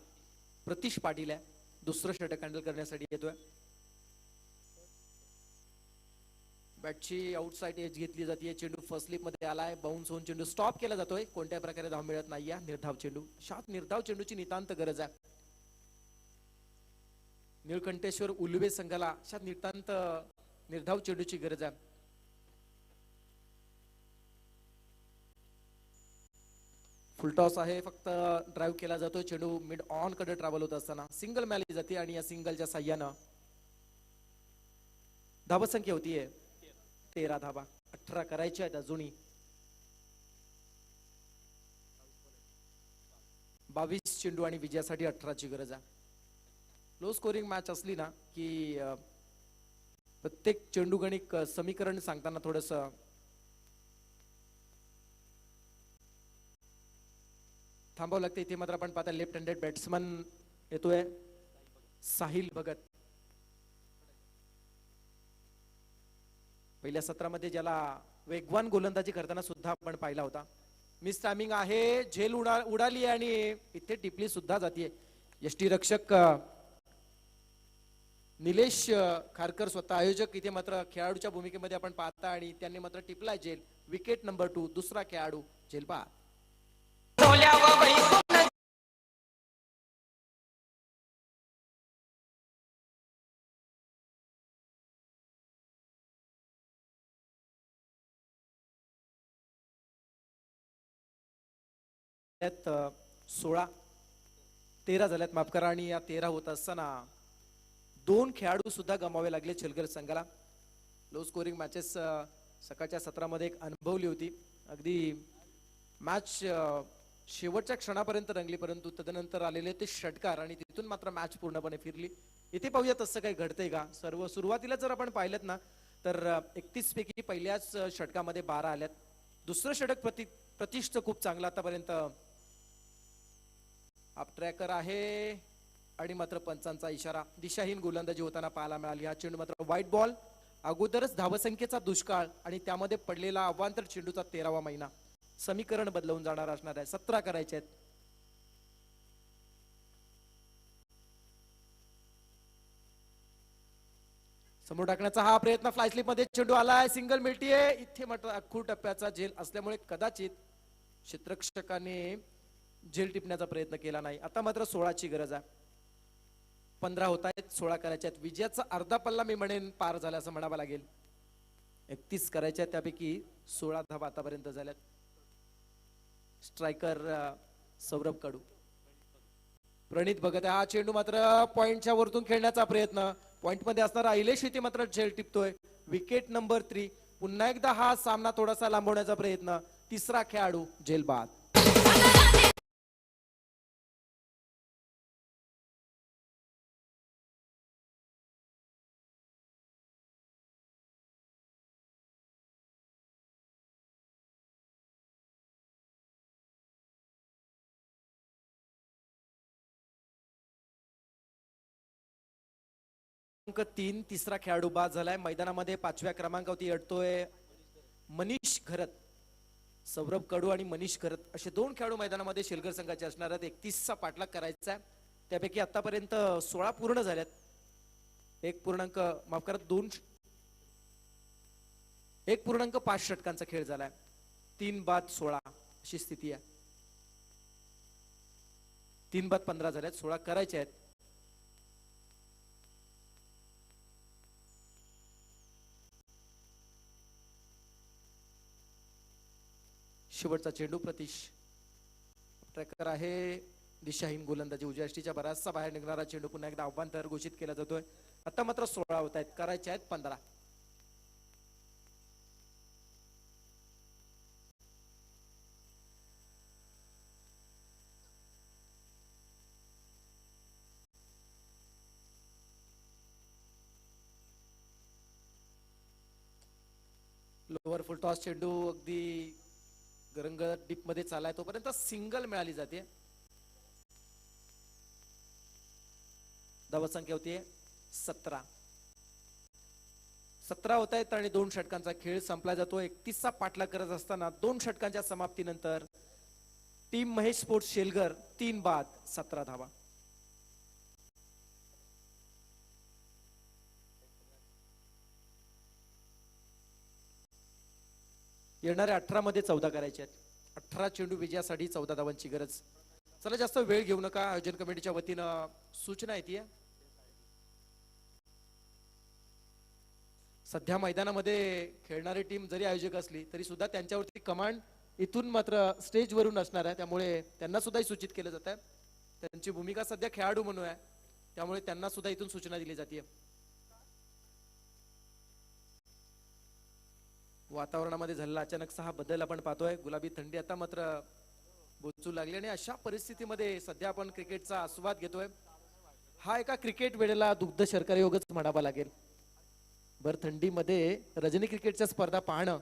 प्रतीश पाटील आहे. दुसरं षटक हँडल करण्यासाठी येतोय. बॅटची आउटसाइड एज घेतली जाते. चेंडू फर्स्ट स्लिप मध्ये आलाय. बाउन्स होऊन चेंडू स्टॉप केला जातोय. कोणत्याही प्रकारे धाव मिळत नाहीये. निर्धाव चेंडू, शात निर्धाव चेंडूची नितांत गरज आहे. निळकंठेश्वर उलवे संघाला अशा नितांत निर्धाव चेंडूची गरज आहे. फुलटॉस आहे. फक्त ड्राईव्ह केला जातो. चेंडू मिड ऑन कडे ट्रॅव्हल होत असताना सिंगल मिळाली जाते आणि या सिंगलच्या साह्यानं धावसंख्या होतीये 13 धावा. 18 करायच्या आहेत अजूनही. 22 चेंडू आणि विजयासाठी 18ची गरज आहे. लो स्कोरिंग मॅच असली ना की प्रत्येक चेंडू गणिक समीकरण सांगताना थोडस थांबावं लागतं. इथे मात्र आपण पाहता लेफ्ट हँडेड बॅट्समन येतोय साहिल भगत. पहिल्या सत्रामध्ये ज्याला वेगवान गोलंदाजी करताना सुद्धा आपण पाहिला होता. मिस टायमिंग आहे. झेल उडाली आणि इथे टिपली सुद्धा जाते. यष्टीरक्षक निलेश खारकर स्वतः आयोजक इथे मात्र खेळाडूच्या भूमिकेमध्ये आपण पाहता आणि त्यांनी मात्र टिपलाय झेल. Wicket number 2. दुसरा खेळाडू झेल पहा. त्यात 16 13 झाल्यात माफ करा. आणि या 13 होत असताना 2 खेळाडू सुद्धा गमावे लागले चलगर संघाला. लो स्कोरिंग मॅचेस सकाळच्या सत्रामध्ये एक अनुभवली होती. अगदी मॅच शेवटच्या क्षणापर्यंत रंगली, परंतु तदनंतर आलेले ते षटकार आणि तिथून मात्र मॅच पूर्णपणे फिरली. इथे पाहूया तसं काही घडतंय का. सर्व सुरुवातीला जर आपण पाहिलं ना तर 31 पैकी पहिल्याच षटकामध्ये 12 आल्यात. दुसरं षटक प्रतिष्ठ खूप चांगला आतापर्यंत आप ट्रॅकर आहे आणि मात्र पंचांचा इशारा. दिशाहीन गोलंदाजी होताना पाहायला मिळाली. हा चेंडू मात्र व्हाईट बॉल. अगोदरच धावसंख्येचा दुष्काळ आणि त्यामध्ये पडलेला अवांतर चेंडूचा 13वा महिना. समीकरण बदलवून जाणार असणार आहे. 17 करायचे आहेत. समोर टाकण्याचा हा प्रयत्न. फ्लाय स्लिप मध्ये चेंडू आलाय. सिंगल मिळतीये. इथे मात्र अख्खू टप्प्याचा झेल असल्यामुळे कदाचित क्षेत्ररक्षकाने झेल टिपण्याचा प्रयत्न केला नाही. आता मात्र 16ची गरज आहे. 15 होत आहेत. 16 करायचे आहेत. विजयाचा अर्धा पल्ला मी म्हणेन पार झाला असं म्हणावं लागेल. 31 करायच्या आहेत. त्यापैकी 16 धावा आतापर्यंत झाल्यात. स्ट्रायकर सौरभ कडू. प्रणित भगत. हा चेंडू मात्र पॉइंटच्या वरतून खेळण्याचा प्रयत्न. पॉइंट मध्ये असणारा अहिलेश इथे मात्र झेल टिपतोय. Wicket number 3. पुन्हा एकदा हा सामना थोडासा लांबवण्याचा प्रयत्न. तिसरा खेळाडू झेल बाद. क्रमांक 3 तिसरा खेळाडू बाद झालाय. मैदानामध्ये 5व्या क्रमांकावरती अडतोय मनीष घरत. सौरभ कडू आणि मनीष घरत असे 2 खेळाडू मैदानामध्ये शेलगर संघाचे असणार आहेत. 31चा पाठलाग करायचा आहे. त्यापैकी आतापर्यंत 16 पूर्ण झाल्यात. माफ करा 1.5 षटकांचा खेळ झालाय. 3 बाद 16 अशी स्थिती आहे. 3 बाद 15 झाल्यात, 16 करायचे आहेत. शेवटचा चेंडू प्रतीश ट्रॅकर आहे. दिशाहीन गोलंदाजी उजव्या यष्टीच्या बराचसा बाहेर निघणारा चेंडू पुन्हा एकदा अवभांतर घोषित केला जातोय. आता मात्र 16 होत आहेत, करायचे आहेत 15. लोअर फुल टॉस चेंडू अगदी गरंग डीप मध्ये चालाय तोपर्यंत सिंगल मिळाली जाते. धावसंख्या होती 17. 17 होत आहेत आणि 2 षटकांचा खेळ संपला जातो. 31चा पाठलाग करत असताना 2 षटकांच्या समाप्तीनंतर टीम महेश स्पोर्ट्स शेलगर 3 बाद 17 धावा. येणाऱ्या 18 मध्ये 14 करायचे आहेत. 18 चेंडू विजयासाठी 14 धावांची गरज. चला जास्त वेळ घेऊ नका. आयोजन कमिटीच्या वतीनं सूचना येते. सध्या मैदानामध्ये खेळणारी टीम जरी आयोजक असली तरी सुद्धा त्यांच्यावरती कमांड इथून मात्र स्टेजवरून असणार आहे. त्यामुळे त्यांना सुद्धा सूचित केलं जात आहे. त्यांची भूमिका सध्या खेळाडू म्हणून आहे, त्यामुळे त्यांना सुद्धा इथून सूचना दिली जाते. वातावरणामध्ये झालेला अचानक हा बदल आपण पाहतोय. गुलाबी थंडी आता मात्र बोचू लागली आणि अशा परिस्थितीमध्ये सध्या आपण क्रिकेटचा आस्वाद घेतोय. हा एका क्रिकेट वेळेला दुग्ध शर्करा योगच म्हणावा लागेल. भर थंडीमध्ये रजनी क्रिकेटच्या स्पर्धा पाहणं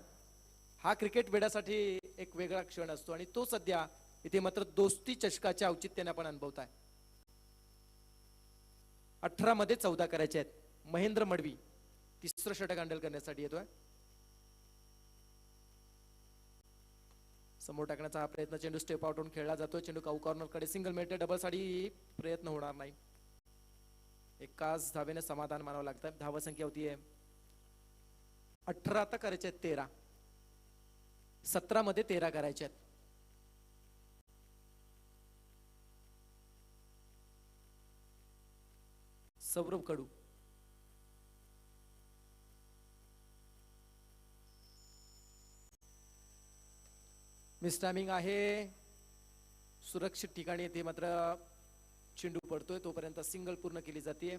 हा क्रिकेट वेड्यासाठी एक वेगळा क्षण असतो आणि तो सध्या इथे मात्र दोस्ती चषकाच्या औचित्याने आपण अनुभवताय. 18 मध्ये 14 करायचे आहेत. महेंद्र मडवी तिसरं षटक हँडल करण्यासाठी येतोय. समोर टाकण्याचा हा प्रयत्न, चेंडू स्टेप आउट होऊन खेळला जातो. चेंडू काऊ कॉर्नर कडे सिंगल मिळते. डबल साठी प्रयत्न होणार नाही. एकाच धावेने समाधान मानावं लागतं. धावा संख्या होतीये 18. आता करायचे आहेत 13. 17 मध्ये 13 करायचे आहेत. सौरभ कडू मिस टायमिंग आहे. सुरक्षित ठिकाणी ते मात्र चेंडू पडतोय तोपर्यंत सिंगल पूर्ण केली जाते.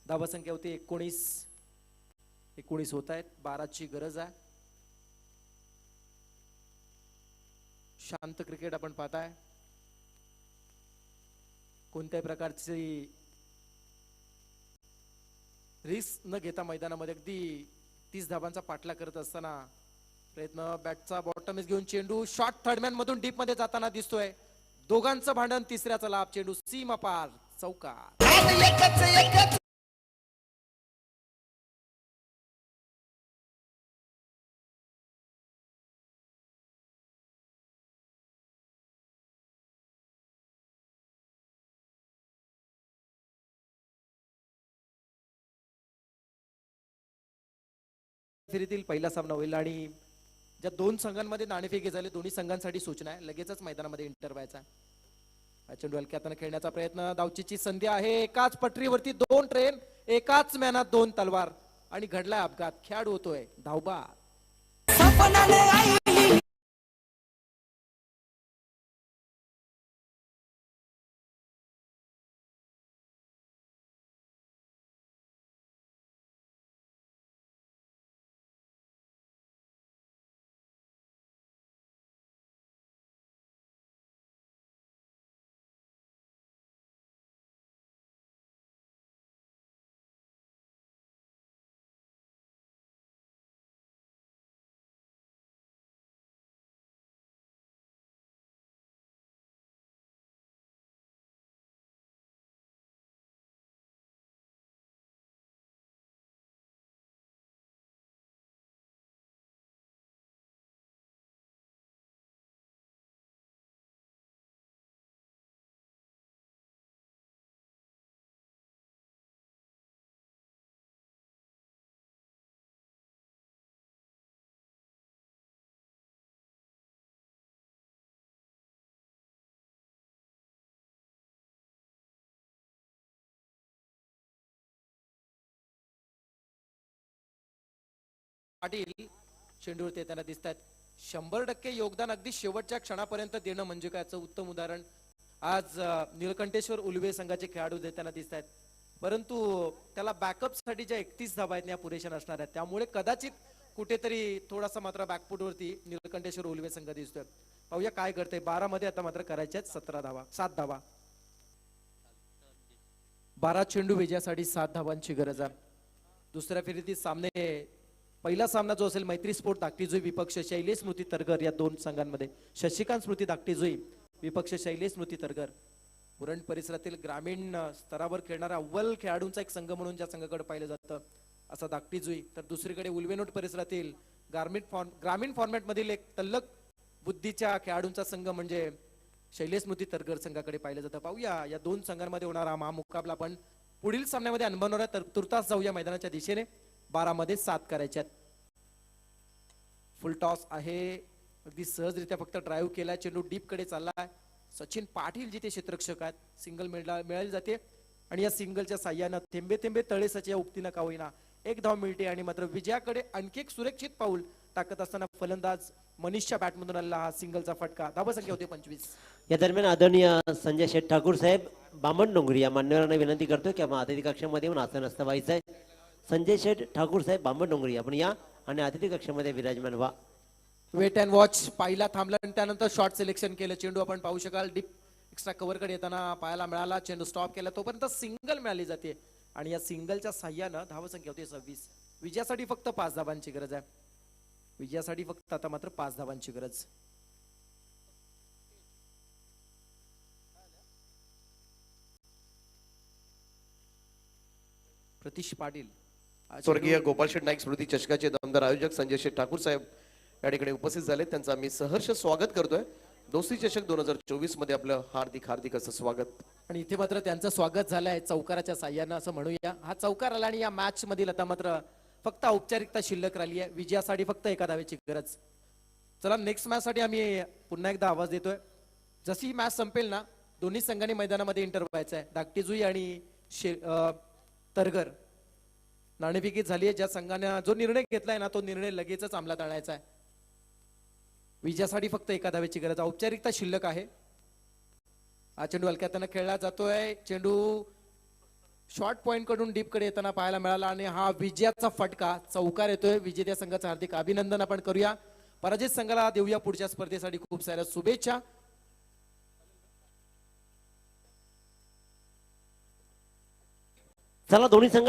धावा संख्या होती 19 होत आहेत. 12ची गरज आहे. शांत क्रिकेट आपण पाहताय. कोणत्याही प्रकारची रिस्क न घेता मैदानामध्ये अगदी 30 धावांचा पाठलाग करत असताना प्रयत्न बॅटचा बॉटम घेऊन चेंडू शॉर्ट थर्डमॅन मधून डीप मध्ये जाताना दिसतोय. दोघांचं भांडण, तिसऱ्याचा लाभ. चेंडू सीमा पार चौकार. फेरीतील पहिला सामना होईल आणि ज्या 2 संघांमध्ये नाणेफेकी झाले दोन्ही संघांसाठी सूचना आहे लगेचच मैदानामध्ये एंटर व्हायचा. चेंडू हलक्यात खेळण्याचा प्रयत्न. धावचीची संधी आहे. एकाच पटरीवरती 2 ट्रेन, एकाच मॅनात 2 तलवार आणि घडलाय अपघात. खेळाडू होतोय धावबाद. पाटील चेंडूवर येताना दिसत आहेत. 100% योगदान अगदी शेवटच्या क्षणापर्यंत देणं म्हणजे काय याचं उत्तम उदाहरण आज निळकंठेश्वर उलवे संघाचे खेळाडू देताना दिसत आहेत. परंतु त्याला बॅकअप साठी ज्या 31 धावा आहेत त्या पुरेशा नसणार आहेत. त्यामुळे कदाचित कुठेतरी थोडासा मात्र बॅकफुटवरती निळकंठेश्वर उलवे संघ दिसतोय. पाहूया काय करते. 12 मध्ये आता मात्र करायच्या आहेत 7 धावा. 12 चेंडू विजयासाठी 7 धावांची गरज आहे. दुसऱ्या फेरीतील सामने पहिला सामना जो असेल मैत्री स्पोर्ट धाकटीजुई विपक्ष शैलेश स्मृती तरगर या दोन संघांमध्ये. शशिकांत स्मृती धाकटीजुई विपक्ष शैलेश स्मृती तरगर. उरण परिसरातील ग्रामीण स्तरावर खेळणारा अव्वल खेळाडूंचा एक संघ म्हणून ज्या संघाकडे पाहिलं जातं असा धाकटीजुई, तर दुसरीकडे उल्वेनोट परिसरातील ग्रामीण फॉर्मॅट मधील एक तल्लक बुद्धीच्या खेळाडूंचा संघ म्हणजे शैलेश स्मृती तरगर संघाकडे पाहिलं जातं. पाहूया या दोन संघांमध्ये होणारा महामुकाबला आपण पुढील सामन्यामध्ये अनुभवणार आहे. तर तुर्तास जाऊया मैदानाच्या दिशेने. 12 मध्ये 7 करायच्यात. फुल टॉस आहे. अगदी सहजरित्या फक्त ड्राईव्ह केलाय. चेंडू डीप कडे चाललाय. सचिन पाटील जिथे क्षेत्ररक्षक आहेत. सिंगल मिळाली जाते आणि या सिंगलच्या साह्यानं थेंबे थेंबे तळेसाच्या या उक्तीनं का होईना 1 धाव मिळते आणि मात्र विजयाकडे आणखी एक सुरक्षित पाऊल टाकत असताना फलंदाज मनीषच्या बॅटमधून आलेला हा सिंगलचा फटका. धावसंख्या होते 25. या दरम्यान आदरणीय संजय शेठ ठाकूर साहेब बामण डोंगरी या मान्यवरांना विनंती करतो की आपण अतिथी कक्षामध्ये येऊन आसन व्हायचं आहे. संजय शेठ ठाकूर साहेब बामण डोंगरी आपण या आणि अतिथी कक्षामध्ये विराजमान व्हा. वेट अँड वॉच पाहिला थांबला आणि त्यानंतर शॉर्ट सिलेक्शन केलं. चेंडू आपण पाहू शकाल डीप एक्स्ट्रा कव्हर कडे येताना पाहायला मिळाला. चेंडू स्टॉप केला तोपर्यंत सिंगल मिळाली जाते आणि या सिंगलच्या साह्यानं धावसंख्या होती 26. विजयासाठी फक्त 5 धावांची गरज आहे. विजयासाठी फक्त आता मात्र 5 धावांची गरज. प्रतीश पाटील स्वर्गीय गोपाल शेठ नाईक स्मृती चषकाचे दमदार आयोजक संजय शेठ ठाकूर साहेब या ठिकाणी उपस्थित झाले. त्यांचं आम्ही सहर्ष स्वागत करतोय. दोस्ती चषक 2024 मध्ये आपलं हार्दिक हार्दिक असं स्वागत. आणि इथे मात्र त्यांचं स्वागत झालंय चौकाराच्या साह्यानं असं म्हणूया. हा चौकार आला आणि या मॅच मधील आता मात्र फक्त औपचारिकता शिल्लक राहिली आहे. विजयासाठी फक्त 1 धावेची गरज. चला नेक्स्ट मॅच साठी आम्ही पुन्हा एकदा आवाज देतोय. जशी ही मॅच संपेल ना दोन्ही संघांनी मैदानामध्ये एंटर व्हायचं आहे. धाकटीजुई आणि तरगर नाणेफेकीत झाली आहे. ज्या संघाने जो निर्णय घेतलाय ना तो निर्णय लगेचच अंमलात आणायचा आहे. विजयासाठी फक्त 1 धावेची गरज. औपचारिकता शिल्लक आहे. हा चेंडू हलक्यात खेळला जातोय. चेंडू शॉर्ट पॉइंट कडून डीप कडे येताना पाहायला मिळाला आणि हा विजयाचा फटका चौकार येतोय. विजेत्या संघाचं हार्दिक अभिनंदन आपण करूया. पराजित संघाला देऊया पुढच्या स्पर्धेसाठी खूप साऱ्या शुभेच्छा. चला दोन्ही संघ